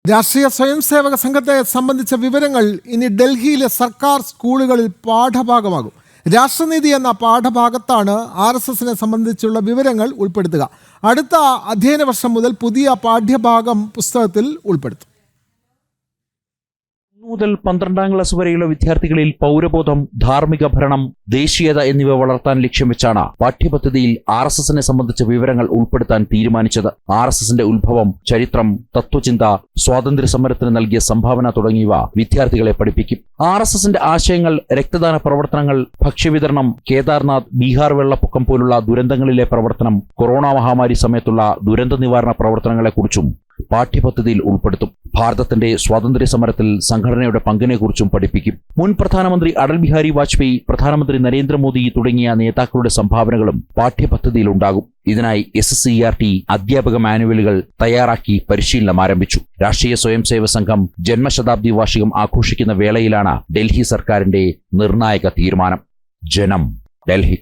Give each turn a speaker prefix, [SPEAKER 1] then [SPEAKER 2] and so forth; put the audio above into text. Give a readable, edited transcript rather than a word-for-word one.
[SPEAKER 1] രാഷ്ട്രീയ സ്വയംസേവക സംഘത്തെ സംബന്ധിച്ച വിവരങ്ങൾ ഇനി ഡൽഹിയിലെ സർക്കാർ സ്കൂളുകളിൽ പാഠഭാഗമാകും. രാഷ്ട്രനീതി എന്ന പാഠഭാഗത്താണ് RSSനെ സംബന്ധിച്ചുള്ള വിവരങ്ങൾ ഉൾപ്പെടുത്തുക. അടുത്ത അധ്യയന വർഷം മുതൽ പുതിയ പാഠ്യഭാഗം പുസ്തകത്തിൽ ഉൾപ്പെടുത്തും.
[SPEAKER 2] മുതൽ 12ാം ക്ലാസ് വരെയുള്ള വിദ്യാർത്ഥികളിൽ പൗരബോധം, ധാർമ്മിക ഭരണം, ദേശീയത എന്നിവ വളർത്താൻ ലക്ഷ്യം വെച്ചാണ് പാഠ്യപദ്ധതിയിൽ RSSനെ സംബന്ധിച്ച വിവരങ്ങൾ ഉൾപ്പെടുത്താൻ തീരുമാനിച്ചത്. RSSന്റെ ഉത്ഭവം, ചരിത്രം, തത്വചിന്ത, സ്വാതന്ത്ര്യ സമരത്തിന് നൽകിയ സംഭാവന തുടങ്ങിയവ വിദ്യാർത്ഥികളെ പഠിപ്പിക്കും. RSSന്റെ ആശയങ്ങൾ, രക്തദാന പ്രവർത്തനങ്ങൾ, ഭക്ഷ്യവിതരണം, കേദാർനാഥ്, ബീഹാർ വെള്ളപ്പൊക്കം പോലുള്ള ദുരന്തങ്ങളിലെ പ്രവർത്തനം, കൊറോണ മഹാമാരി സമയത്തുള്ള ദുരന്ത നിവാരണ പ്രവർത്തനങ്ങളെക്കുറിച്ചും പാഠ്യപദ്ധതിയിൽ ഉൾപ്പെടുത്തും. ഭാരതത്തിന്റെ സ്വാതന്ത്ര്യ സമരത്തിൽ സംഘടനയുടെ പങ്കിനെക്കുറിച്ചും പഠിപ്പിക്കും. മുൻ പ്രധാനമന്ത്രി അടൽ ബിഹാരി വാജ്പേയി, പ്രധാനമന്ത്രി നരേന്ദ്രമോദി തുടങ്ങിയ നേതാക്കളുടെ സംഭാവനകളും പാഠ്യപദ്ധതിയിലുണ്ടാകും. ഇതിനായി SSCERT അധ്യാപക മാനുവലുകൾ തയ്യാറാക്കി പരിശീലനം ആരംഭിച്ചു. രാഷ്ട്രീയ സ്വയംസേവക സംഘം ജന്മശതാബ്ദി വാർഷികം ആഘോഷിക്കുന്ന വേളയിലാണ് ഡൽഹി സർക്കാരിന്റെ നിർണായക തീരുമാനം. ജനം, ഡൽഹി.